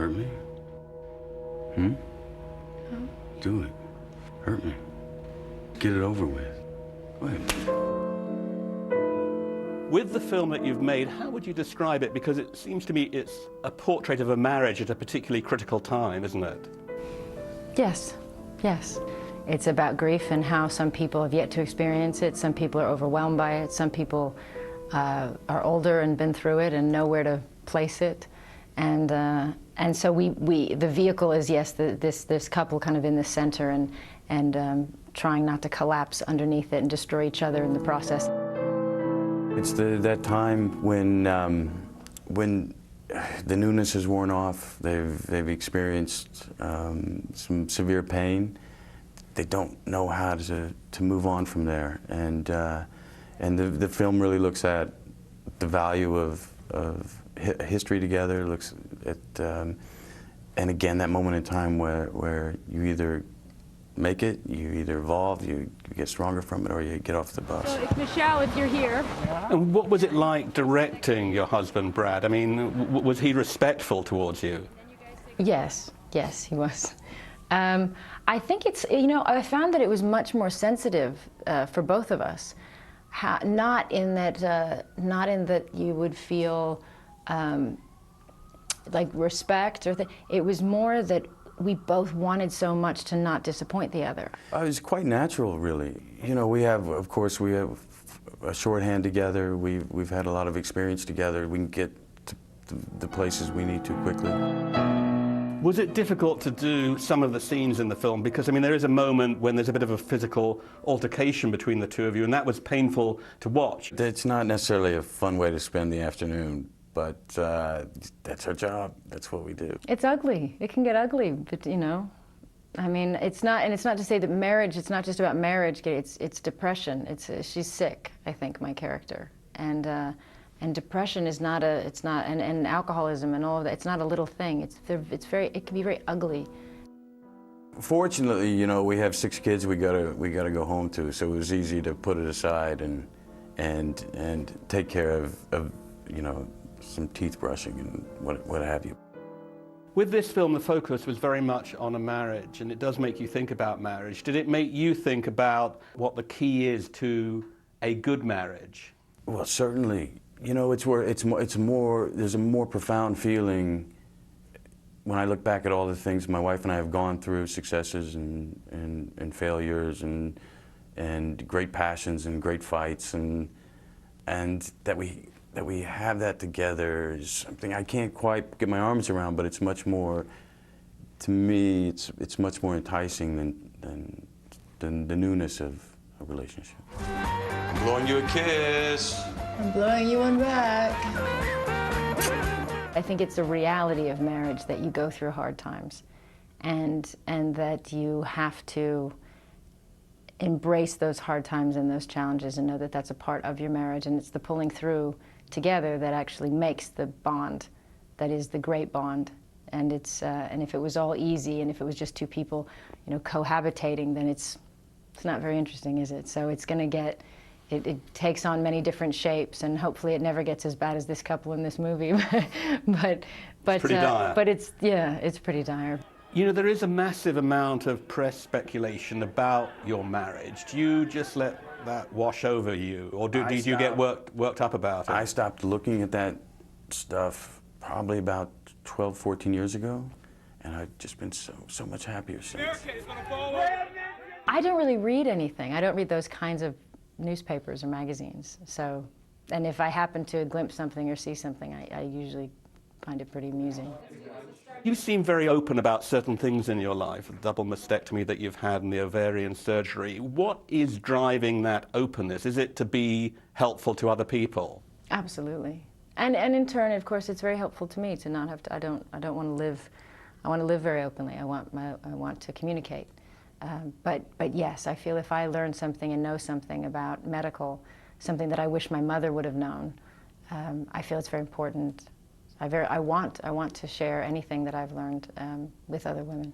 Hurt me? Hmm? No. Do it. Hurt me. Get it over with. Go ahead. With the film that you've made, how would you describe it? Because it seems to me it's a portrait of a marriage at a particularly critical time, isn't it? Yes, yes. It's about grief and how some people have yet to experience it. Some people are overwhelmed by it. Some people are older and been through it and know where to place it. And so the vehicle is, yes, this couple kind of in the center and trying not to collapse underneath it and destroy each other in the process. It's that time when the newness has worn off. They've experienced some severe pain. They don't know how to move on from there, and the film really looks at the value of history together. Looks at and again that moment in time where you either make it, you either evolve, you get stronger from it, or you get off the bus. So it's Michelle, if you're here. And what was it like directing your husband, Brad? I mean, was he respectful towards you? Yes, yes, he was. I think it's, I found that it was much more sensitive for both of us. Not in that you would feel like respect, it was more that we both wanted so much to not disappoint the other. It was quite natural, really. We have a shorthand together. We've had a lot of experience together. We can get to the places we need to quickly. Was it difficult to do some of the scenes in the film? Because, I mean, there is a moment when there's a bit of a physical altercation between the two of you, and that was painful to watch. It's not necessarily a fun way to spend the afternoon, but that's our job. That's what we do. It's ugly. It can get ugly, but I mean, it's not to say that marriage, it's not just about marriage, it's depression. She's sick, I think, my character. And depression is not and alcoholism and all of that, it's not a little thing. It can be very ugly. Fortunately, we have 6 kids we gotta go home to, so it was easy to put it aside and take care of some teeth brushing and what have you. With this film, the focus was very much on a marriage, and it does make you think about marriage. Did it make you think about what the key is to a good marriage? Well, certainly. There's a more profound feeling when I look back at all the things my wife and I have gone through, successes and failures and great passions and great fights, and that we have that together is something I can't quite get my arms around, but it's much more, to me, it's much more enticing than the newness of a relationship. I'm blowing you a kiss. I'm blowing you one back. I think it's the reality of marriage that you go through hard times and that you have to embrace those hard times and those challenges and know that that's a part of your marriage, and it's the pulling through together that actually makes the bond that is the great bond. And and if it was all easy and if it was just two people cohabitating, then it's not very interesting, is it? So it's going to get it takes on many different shapes, and hopefully it never gets as bad as this couple in this movie. but it's pretty dire. But it's pretty dire. There is a massive amount of press speculation about your marriage. Do you just let that wash over you, or did you get worked up about it? I stopped looking at that stuff probably about 12, 14 years ago, and I've just been so much happier since. I don't really read anything. I don't read those kinds of newspapers or magazines. So, and if I happen to glimpse something or see something, I usually find it pretty amusing. You seem very open about certain things in your life, the double mastectomy that you've had and the ovarian surgery. What is driving that openness? Is it to be helpful to other people? Absolutely. And in turn, of course, it's very helpful to me to not have to, I don't want to live, I want to live very openly. I want to communicate. But yes, I feel if I learn something and know something about medical, something that I wish my mother would have known, I feel it's very important. I want to share anything that I've learned with other women.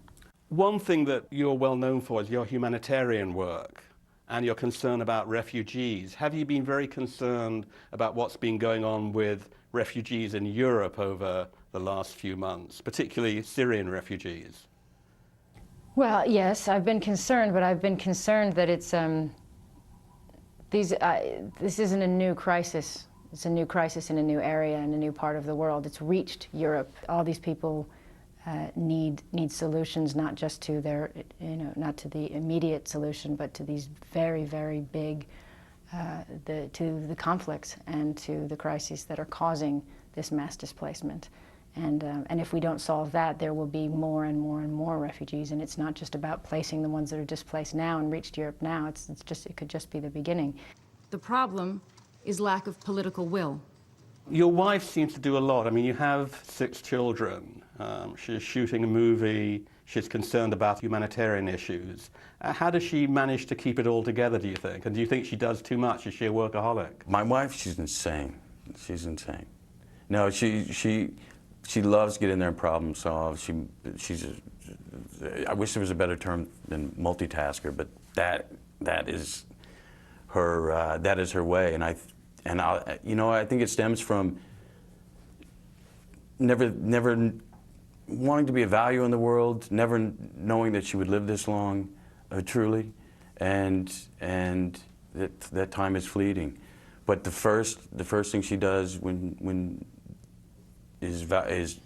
One thing that you're well known for is your humanitarian work and your concern about refugees. Have you been very concerned about what's been going on with refugees in Europe over the last few months, particularly Syrian refugees? Well, yes, I've been concerned, but I've been concerned that it's this isn't a new crisis. It's a new crisis in a new area, in a new part of the world. It's reached Europe. All these people need solutions, not just to their, not to the immediate solution, but to these very, very big, to the conflicts and to the crises that are causing this mass displacement. And if we don't solve that, there will be more and more and more refugees. And it's not just about placing the ones that are displaced now and reached Europe now. It could just be the beginning. The problem is lack of political will. Your wife seems to do a lot. I mean, you have 6 children. She's shooting a movie. She's concerned about humanitarian issues. How does she manage to keep it all together, do you think? And do you think she does too much? Is she a workaholic? My wife, she's insane. She's insane. No, she loves getting there and problem solve. I wish there was a better term than multitasker, but that is her way. And I think it stems from never wanting to be a value in the world, never knowing that she would live this long, truly, and that time is fleeting. But the first thing she does is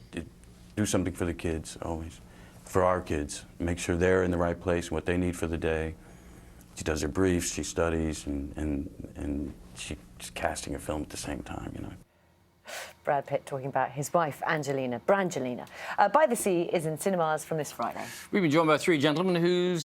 do something for the kids, always, for our kids. Make sure they're in the right place and what they need for the day. She does her briefs, she studies, and she's casting a film at the same time, Brad Pitt talking about his wife, Angelina. Brangelina. By the Sea is in cinemas from this Friday. We've been joined by 3 gentlemen whose